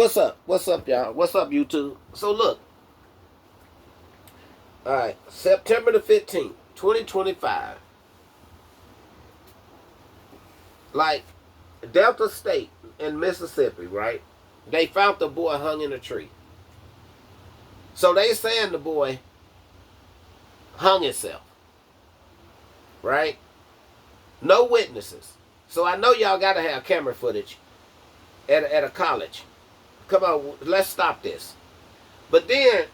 What's up? What's up, y'all? What's up, YouTube? So look, all right, September the 15th, 2025. Like Delta State in Mississippi, right? They found the boy hung in a tree. So they saying the boy hung himself, right? No witnesses. So I know y'all gotta have camera footage at a college. Come on, let's stop this. But then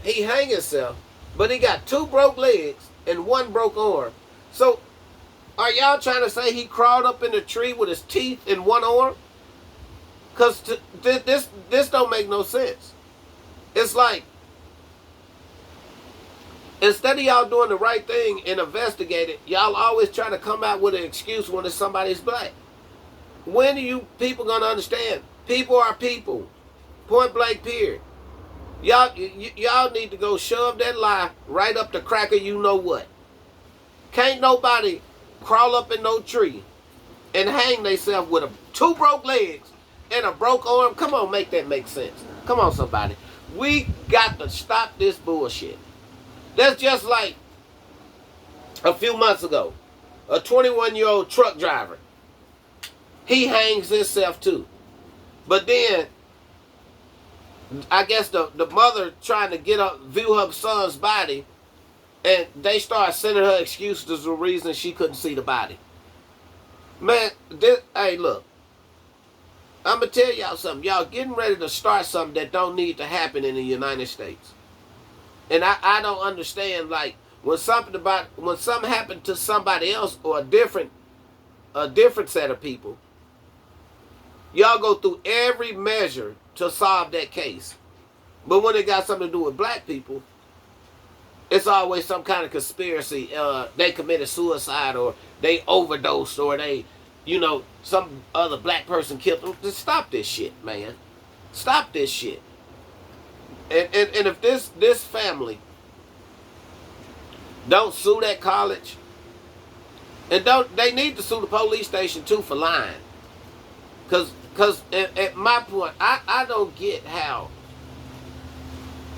he hang himself, but he got two broke legs and one broke arm. So are y'all trying to say he crawled up in the tree with his teeth and one arm? Because this don't make no sense. It's like, instead of y'all doing the right thing and investigating, y'all always try to come out with an excuse when it's somebody's black. When are you people going to understand? People are people. Point blank, period. Y'all need to go shove that lie right up the cracker you know what. Can't nobody crawl up in no tree and hang themselves with two broke legs and a broke arm. Come on, make that make sense. Come on, somebody. We got to stop this bullshit. That's just like a few months ago, a 21-year-old truck driver. He hangs himself too. But then, I guess the mother trying to get up, view her son's body, and they start sending her excuses as the reason she couldn't see the body. Man, hey, look. I'm going to tell y'all something. Y'all getting ready to start something that don't need to happen in the United States. And I don't understand, like, when something happened to somebody else or a different set of people, y'all go through every measure to solve that case. But when it got something to do with black people, it's always some kind of conspiracy. They committed suicide, or they overdosed, or they, some other black person killed them. Just stop this shit, man. Stop this shit. And if this family don't sue that college, and they need to sue the police station too for lying. Cause at my point, I don't get how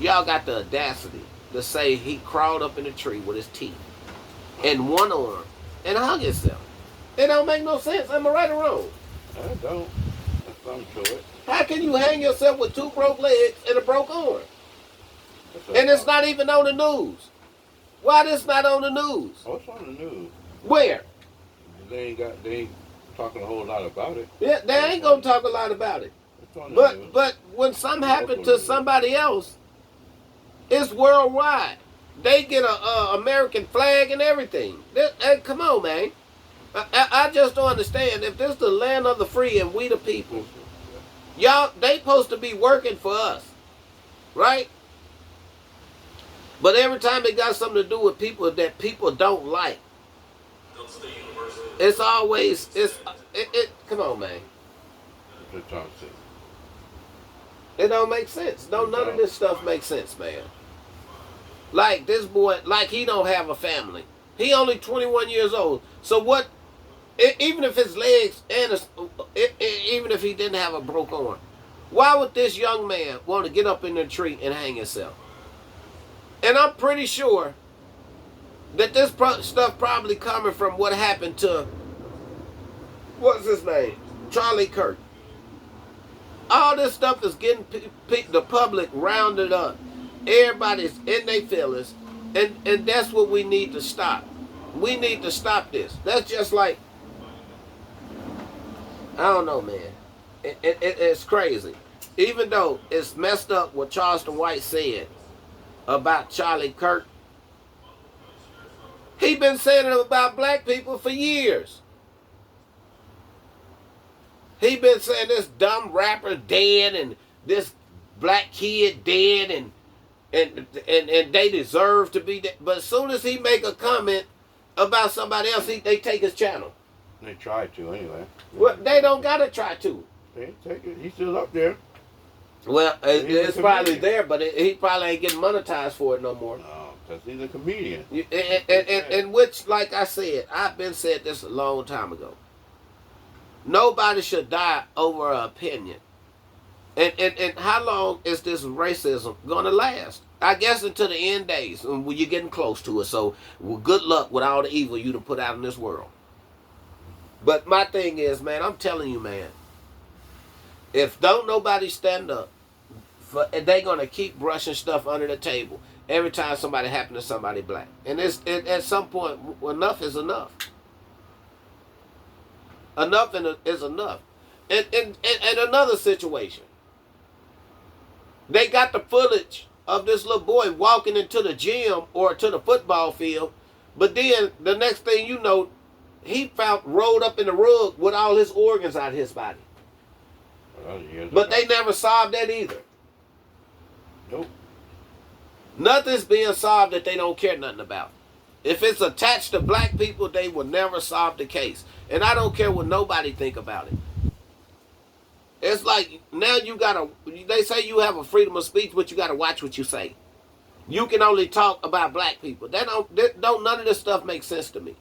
y'all got the audacity to say he crawled up in a tree with his teeth and one arm and hung himself. It don't make no sense. Am I right or wrong? I don't. There's something to it. How can you hang yourself with two broke legs and a broke arm? And it's not even on the news. Why this not on the news? Oh, it's on the news. Where? They ain't talking a whole lot about it. Yeah, they ain't gonna talk a lot about it. It's on the news. But when something happened to somebody else, it's worldwide. They get a American flag and everything. Hey, come on, man. I just don't understand. If this is the land of the free and we the people, y'all, they supposed to be working for us, right? But every time it got something to do with people that people don't like, it's always, come on, man. It don't make sense. None of this stuff makes sense, man. Like this boy, like he don't have a family. He only 21 years old. So what, even if his legs, and even if he didn't have a broke arm, why would this young man want to get up in the tree and hang himself? And I'm pretty sure that this stuff probably coming from what happened to, what's his name? Charlie Kirk. All this stuff is getting the public rounded up. Everybody's in their feelings. And that's what we need to stop. We need to stop this. That's just like, I don't know, man. It's crazy. Even though it's messed up what Charleston White said about Charlie Kirk, he been saying it about black people for years. He been saying this dumb rapper dead and this black kid dead and they deserve to be dead. But as soon as he make a comment about somebody else, they take his channel. They try to anyway. Well, they don't gotta try to. They take it. He's still up there. Well, it's probably there, but he probably ain't getting monetized for it no more. No, because he's a comedian. And which, like I said, I've been said this a long time ago. Nobody should die over an opinion. And how long is this racism gonna last? I guess until the end days, and when you're getting close to it. So, well, good luck with all the evil you done put out in this world. But my thing is, man, I'm telling you, man, if don't nobody stand up, they gonna keep brushing stuff under the table every time somebody happen to somebody black. And at some point, enough is enough. Enough is enough. And another situation, they got the footage of this little boy walking into the gym or to the football field, but then the next thing you know, he found rolled up in the rug with all his organs out of his body. But they never solved that either. Nope. Nothing's being solved that they don't care nothing about. If it's attached to black people, they will never solve the case. And I don't care what nobody think about it. It's like now they say you have a freedom of speech, but you gotta watch what you say. You can only talk about black people. None of this stuff makes sense to me.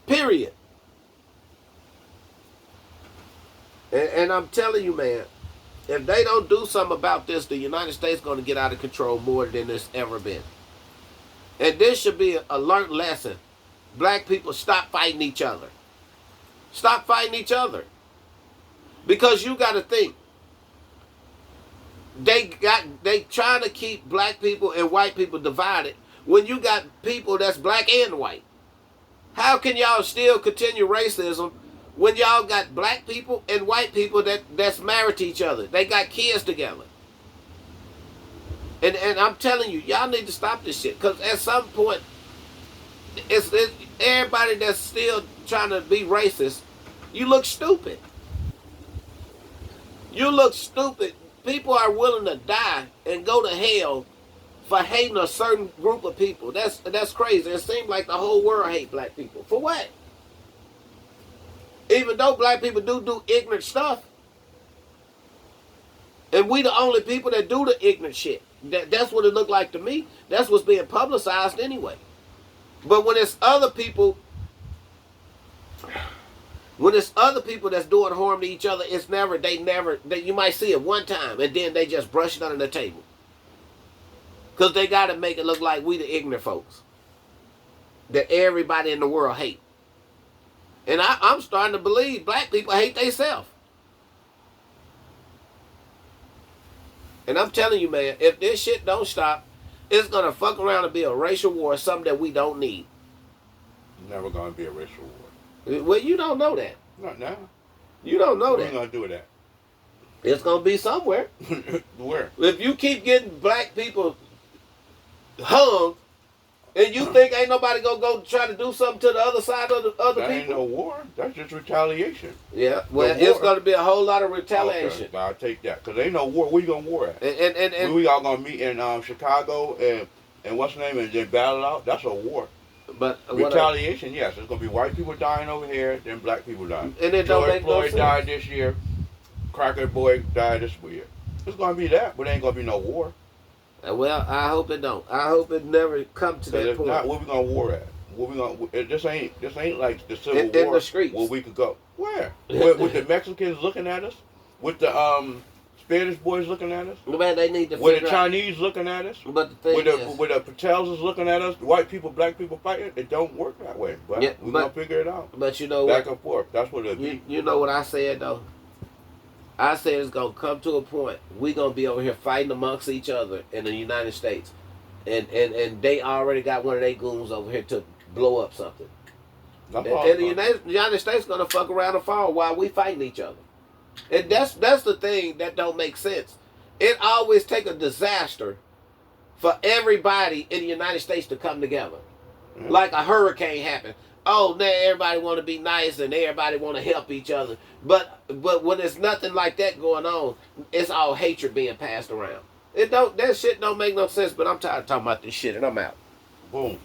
Period. And I'm telling you, man, if they don't do something about this, the United States is going to get out of control more than it's ever been. And this should be a learned lesson. Black people, stop fighting each other. Stop fighting each other. Because you got to think, they trying to keep black people and white people divided when you got people that's black and white. How can y'all still continue racism when y'all got black people and white people that's married to each other? They got kids together. And I'm telling you, y'all need to stop this shit. Because at some point, it's everybody that's still trying to be racist, you look stupid. You look stupid. People are willing to die and go to hell for hating a certain group of people. That's crazy. It seems like the whole world hate black people. For what? Even though black people do ignorant stuff. And we the only people that do the ignorant shit. That's what it looked like to me. That's what's being publicized anyway. But when it's other people that's doing harm to each other, you might see it one time and then they just brush it under the table. Because they got to make it look like we the ignorant folks that everybody in the world hate. And I'm starting to believe black people hate themselves. And I'm telling you, man, if this shit don't stop, it's going to fuck around and be a racial war, something that we don't need. Never going to be a racial war. Well, you don't know that. Not now. You don't know what that. What are you going to do with that? It's going to be somewhere. Where? If you keep getting black people hung, and you think ain't nobody gonna go try to do something to the other side of the other people? That ain't no war. That's just retaliation. Yeah, well, it's gonna be a whole lot of retaliation. Okay, I'll take that. Because ain't no war. Where you gonna war at? And we all gonna meet in Chicago and what's the name, and then battle out? That's a war. But retaliation, yes. It's gonna be white people dying over here, then black people dying. And it don't make no sense. Floyd died this year. Cracker Boy died this year. It's gonna be that, but it ain't gonna be no war. Well, I hope it don't. I hope it never come to that point. Not, where we gonna war at? Where we gonna? This ain't like the Civil War. In the streets. Where we could go. Where? with the Mexicans looking at us, with the Spanish boys looking at us. Man, they need to. With the Chinese looking at us. But the thing is, with the Patels is looking at us, white people, black people fighting. It don't work that way. But we're gonna figure it out. But you know back and forth. That's what it be. You know what I said though. I said it's going to come to a point we're going to be over here fighting amongst each other in the United States. And they already got one of their goons over here to blow up something. And the United States is going to fuck around and fall while we fighting each other. And that's the thing that don't make sense. It always take a disaster for everybody in the United States to come together. Mm-hmm. Like a hurricane happened. Oh, now everybody want to be nice and everybody want to help each other. But when there's nothing like that going on, it's all hatred being passed around. That shit don't make no sense, but I'm tired of talking about this shit and I'm out. Boom.